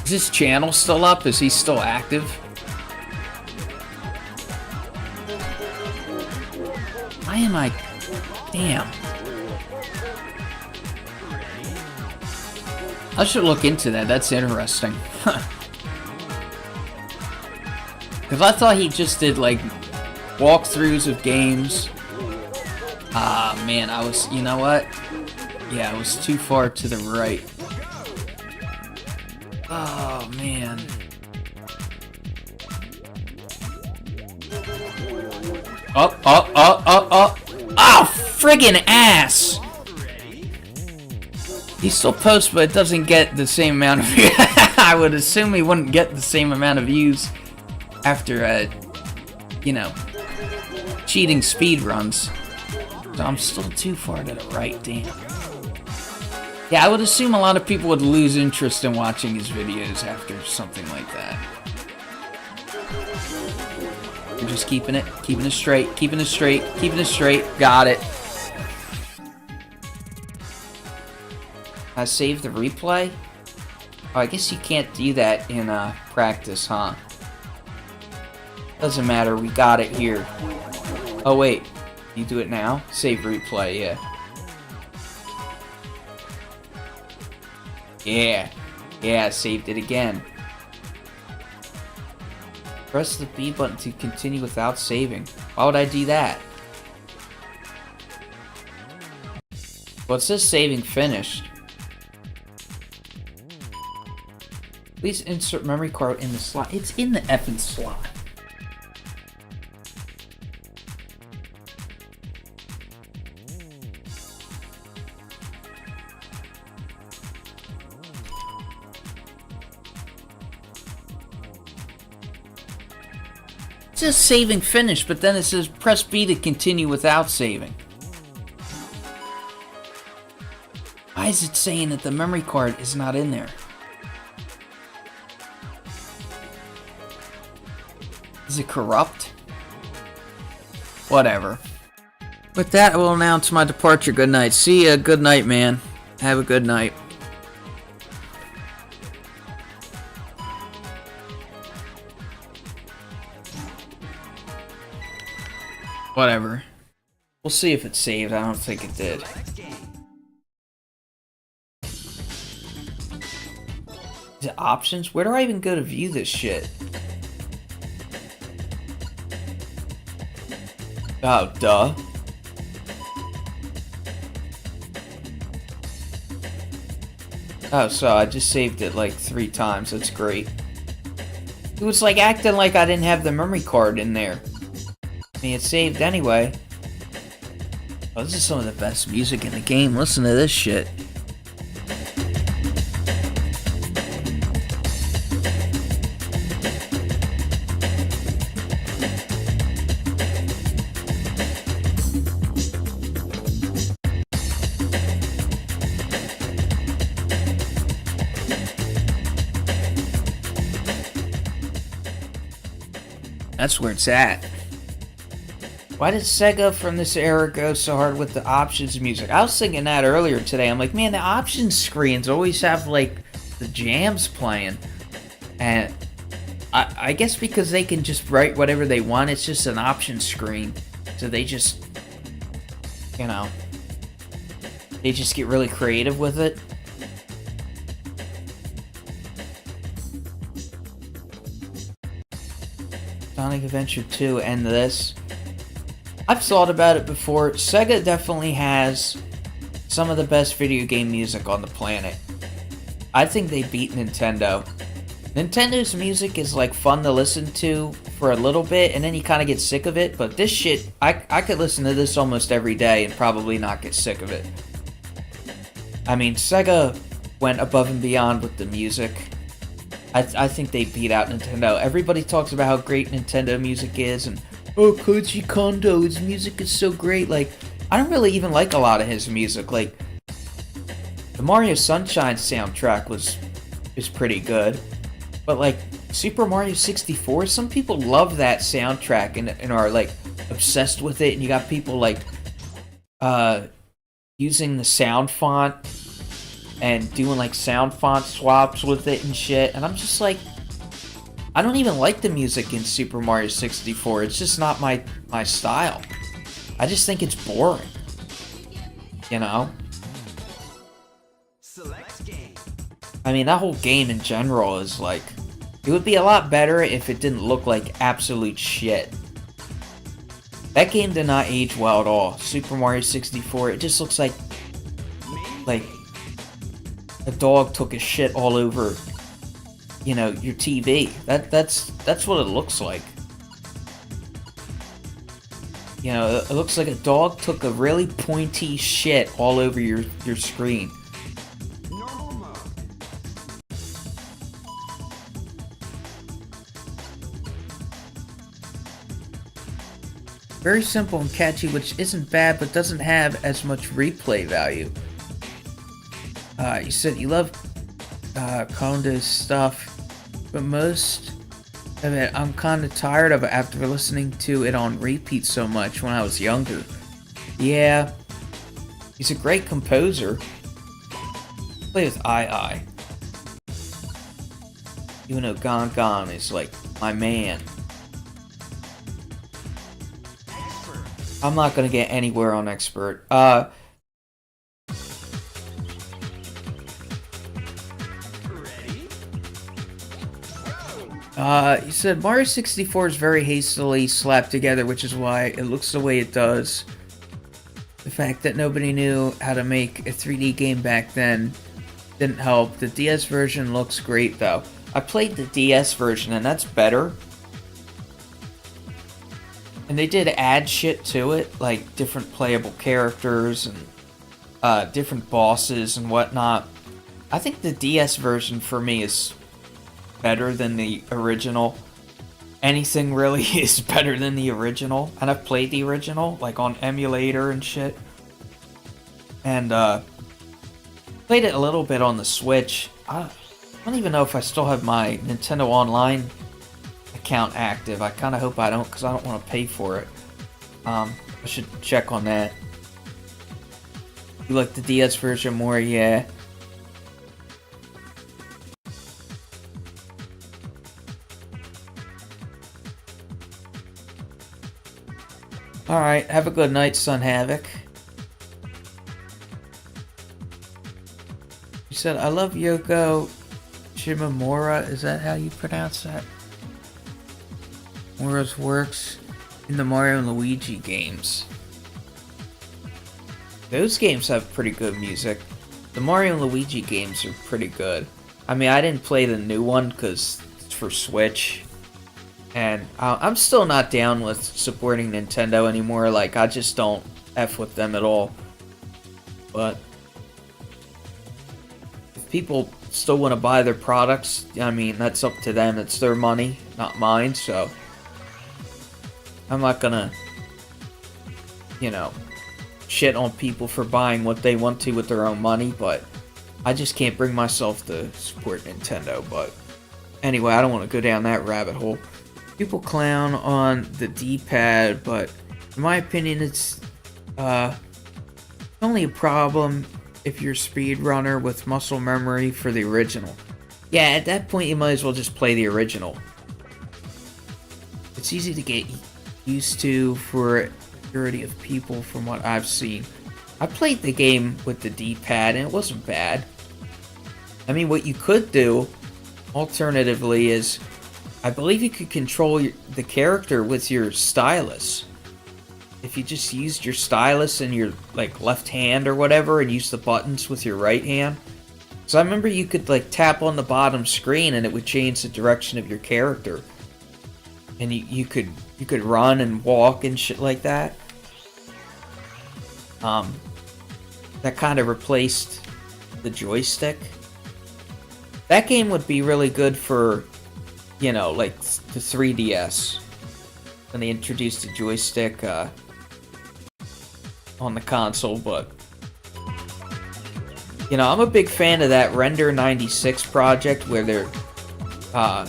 Is his channel still up? Is he still active? Why am I... Damn. I should look into that. That's interesting. Because I thought he just did, like, walkthroughs of games. Ah, man, I was... You know what? Yeah, I was too far to the right. Oh, man. Up. Oh, friggin' ass! He still posts, but it doesn't get the same amount of views. I would assume he wouldn't get the same amount of views after, you know, cheating speedruns. So I'm still too far to the right, damn. Yeah, I would assume a lot of people would lose interest in watching his videos after something like that. I'm just keeping it straight. Got it. Save the replay? Oh, I guess you can't do that in practice, huh? Doesn't matter, we got it here. Oh wait, you do it now? Save replay, yeah. Yeah, I saved it again. Press the B button to continue without saving. Why would I do that? Well, it says saving finished. Please insert memory card in the slot. It's in the effing slot. It says saving finished, but then it says press B to continue without saving. Why is it saying that the memory card is not in there? Is it corrupt? Whatever. With that, I will announce my departure. Good night. See ya. Good night, man. Have a good night. Whatever. We'll see if it saved. I don't think it did. Is it options? Where do I even go to view this shit? Oh, duh. Oh, so I just saved it like 3 times. That's great. It was like acting like I didn't have the memory card in there. I mean, it saved anyway. Oh, this is some of the best music in the game. Listen to this shit. That's where it's at. Why did Sega from this era go so hard with the options music? I was thinking that earlier today. I'm like, man, the options screens always have, like, the jams playing. And I guess because they can just write whatever they want, it's just an option screen. So they just, you know, they just get really creative with it. Sonic Adventure 2 and this. I've thought about it before. Sega definitely has some of the best video game music on the planet. I think they beat Nintendo. Nintendo's music is like fun to listen to for a little bit and then you kind of get sick of it, but this shit, I could listen to this almost every day and probably not get sick of it. I mean, Sega went above and beyond with the music. I think they beat out Nintendo. Everybody talks about how great Nintendo music is, and oh, Koji Kondo, his music is so great. Like, I don't really even like a lot of his music. Like, the Mario Sunshine soundtrack is pretty good, but like Super Mario 64, some people love that soundtrack and are like obsessed with it. And you got people like using the sound font and doing like sound font swaps with it and shit, and I'm just like, I don't even like the music in Super Mario 64. It's just not my style. I just think it's boring. You know? Select game. I mean, that whole game in general is like, it would be a lot better if it didn't look like absolute shit. That game did not age well at all. Super Mario 64, it just looks like a dog took a shit all over, you know, your TV. That's what it looks like. You know, it looks like a dog took a really pointy shit all over your screen. Normal mode. Very simple and catchy, which isn't bad, but doesn't have as much replay value. You said you love Kondo's stuff, but most of it I'm kind of tired of it after listening to it on repeat so much when I was younger. Yeah, he's a great composer. Play with I. Even though Gon Gon is like my man. Expert. I'm not gonna get anywhere on expert. Ready? He said Mario 64 is very hastily slapped together, which is why it looks the way it does. The fact that nobody knew how to make a 3D game back then didn't help. The DS version looks great, though. I played the DS version, and that's better. And they did add shit to it, like different playable characters and different bosses and whatnot. I think the DS version for me is better than the original. Anything really is better than the original. And I've played the original, like on emulator and shit. And played it a little bit on the Switch. I don't even know if I still have my Nintendo Online account active. I kind of hope I don't, because I don't want to pay for it. I should check on that. You like the DS version more? Yeah. Alright, have a good night, Son Havoc. You said, I love Yoko Shimomura. Is that how you pronounce that? Mura's works in the Mario and Luigi games. Those games have pretty good music. The Mario and Luigi games are pretty good. I mean, I didn't play the new one because it's for Switch. And I'm still not down with supporting Nintendo anymore. Like, I just don't F with them at all. But if people still want to buy their products, I mean, that's up to them. It's their money, not mine. So I'm not gonna, you know, shit on people for buying what they want to with their own money. But I just can't bring myself to support Nintendo. But anyway, I don't want to go down that rabbit hole. People clown on the D-pad, but in my opinion, it's only a problem if you're a speedrunner with muscle memory for the original. Yeah, at that point, you might as well just play the original. It's easy to get used to for a majority of people from what I've seen. I played the game with the D-pad, and it wasn't bad. I mean, what you could do, alternatively, is I believe you could control the character with your stylus. If you just used your stylus in your like left hand or whatever and use the buttons with your right hand. So I remember you could like tap on the bottom screen and it would change the direction of your character. And you could run and walk and shit like that. That kind of replaced the joystick. That game would be really good for, you know, like the 3DS, when they introduced the joystick on the console, but you know, I'm a big fan of that Render 96 project where they're I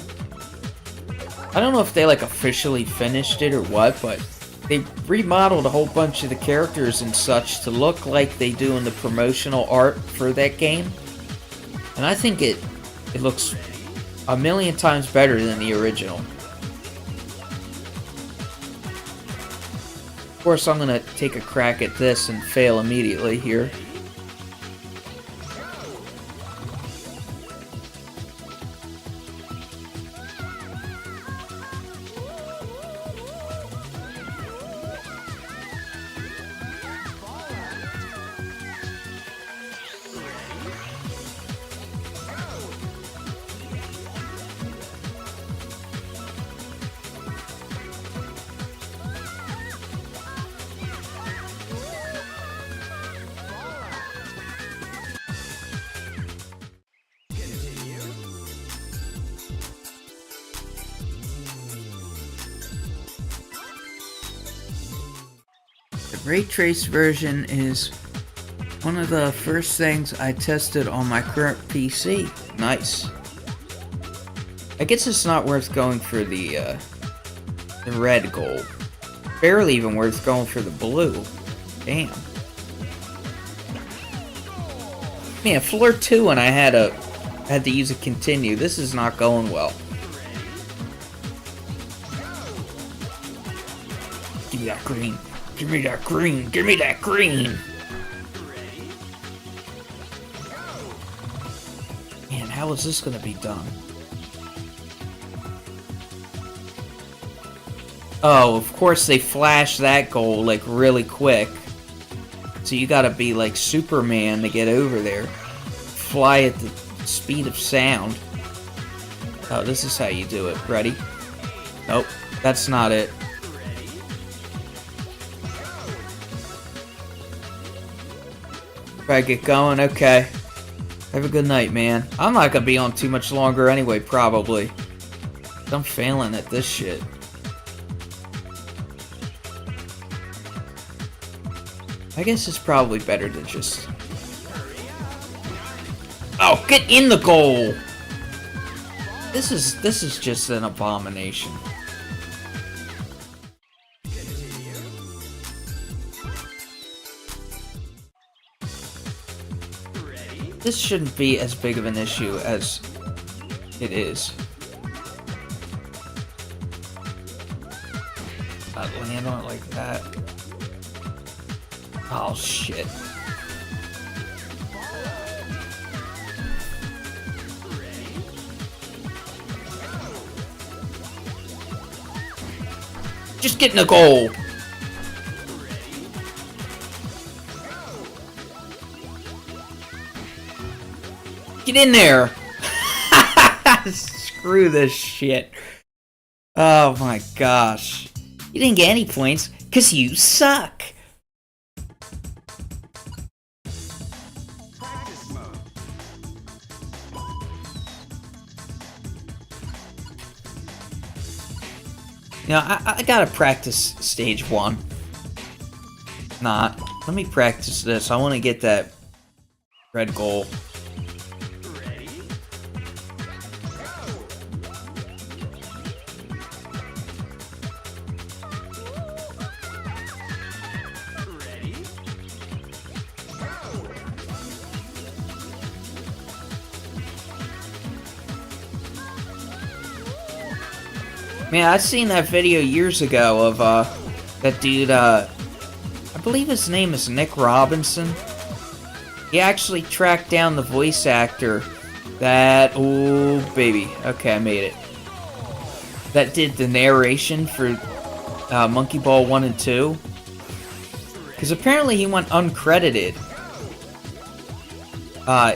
don't know if they like officially finished it or what, but they remodeled a whole bunch of the characters and such to look like they do in the promotional art for that game. And I think it looks a million times better than the original. Of course, I'm gonna take a crack at this and fail immediately here. Ray Trace version is one of the first things I tested on my current PC. Nice. I guess it's not worth going for the red gold. Barely even worth going for the blue. Damn. Man, floor 2 and I had to use a continue. This is not going well. Give me that green. Give me that green. Give me that green. Man, how is this gonna be done? Oh, of course they flash that goal like really quick. So you gotta be like Superman to get over there. Fly at the speed of sound. Oh, this is how you do it. Ready? Nope, that's not it. Right, get going? Okay. Have a good night, man. I'm not gonna be on too much longer anyway, probably. I'm failing at this shit. I guess it's probably better to just... Oh, get in the goal! This is just an abomination. This shouldn't be as big of an issue as it is. Not land on it like that. Oh, shit. Just get in the goal! Get in there! Screw this shit. Oh my gosh. You didn't get any points, because you suck! Practice mode. You know, I gotta practice stage 1. Not. Let me practice this. I want to get that red goal. Ready? Ready? Man, I seen that video years ago of that dude, I believe his name is Nick Robinson. He actually tracked down the voice actor that, oh baby, okay, I made it. That did the narration for Monkey Ball 1 and 2. Because apparently he went uncredited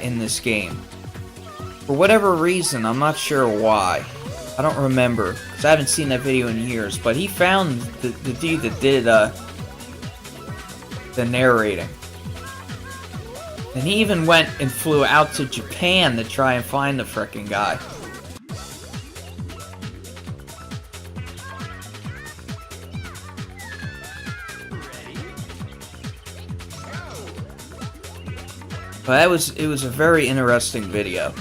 in this game. For whatever reason, I'm not sure why. I don't remember, because I haven't seen that video in years, but he found the dude that did the narrating. And he even went and flew out to Japan to try and find the frickin' guy. But it was a very interesting video.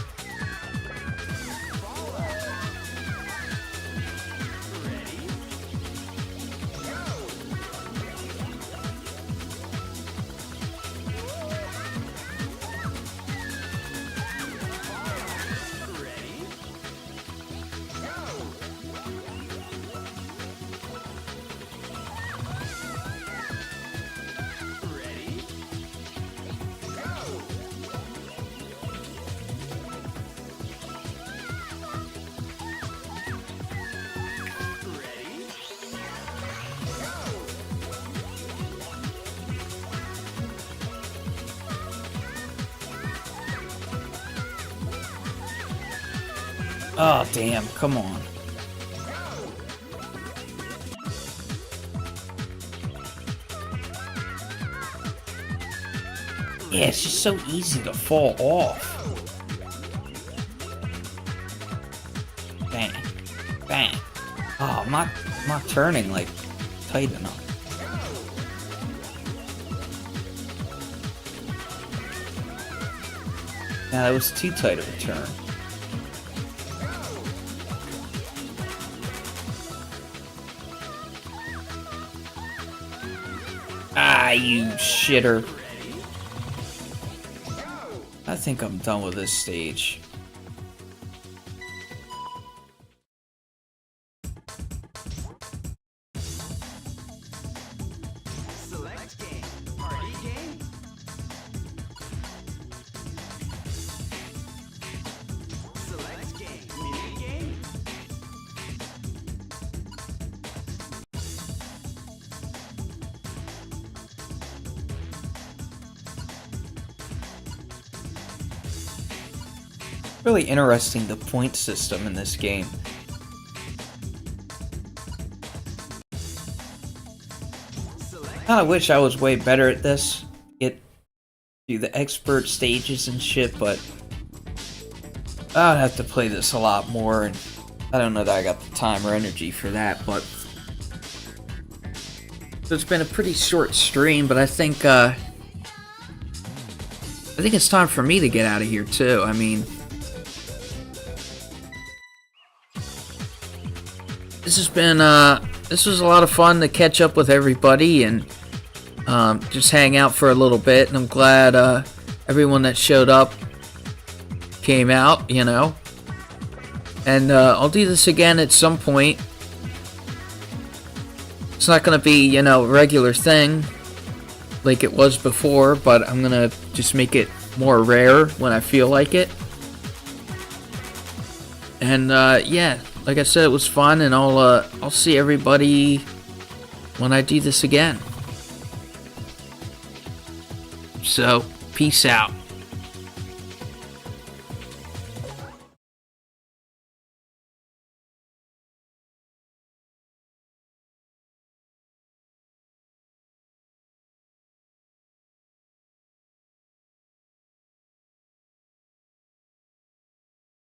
Oh, damn, come on. Yeah, it's just so easy to fall off. Bang. Bang. Oh, I'm not turning, like, tight enough. Nah, that was too tight of a turn. Ah, you shitter. I think I'm done with this stage. Select game. Party game. Select game. Mini game. Really interesting, the point system in this game. Kind of wish I was way better at this. Get through the expert stages and shit, but I'd have to play this a lot more, and I don't know that I got the time or energy for that. But so it's been a pretty short stream, but I think it's time for me to get out of here too. I mean, this was a lot of fun to catch up with everybody and just hang out for a little bit, and I'm glad everyone that showed up came out, you know. And I'll do this again at some point. It's not gonna be, you know, a regular thing like it was before, but I'm gonna just make it more rare when I feel like it. And yeah, like I said, it was fun, and I'll see everybody when I do this again. So, peace out.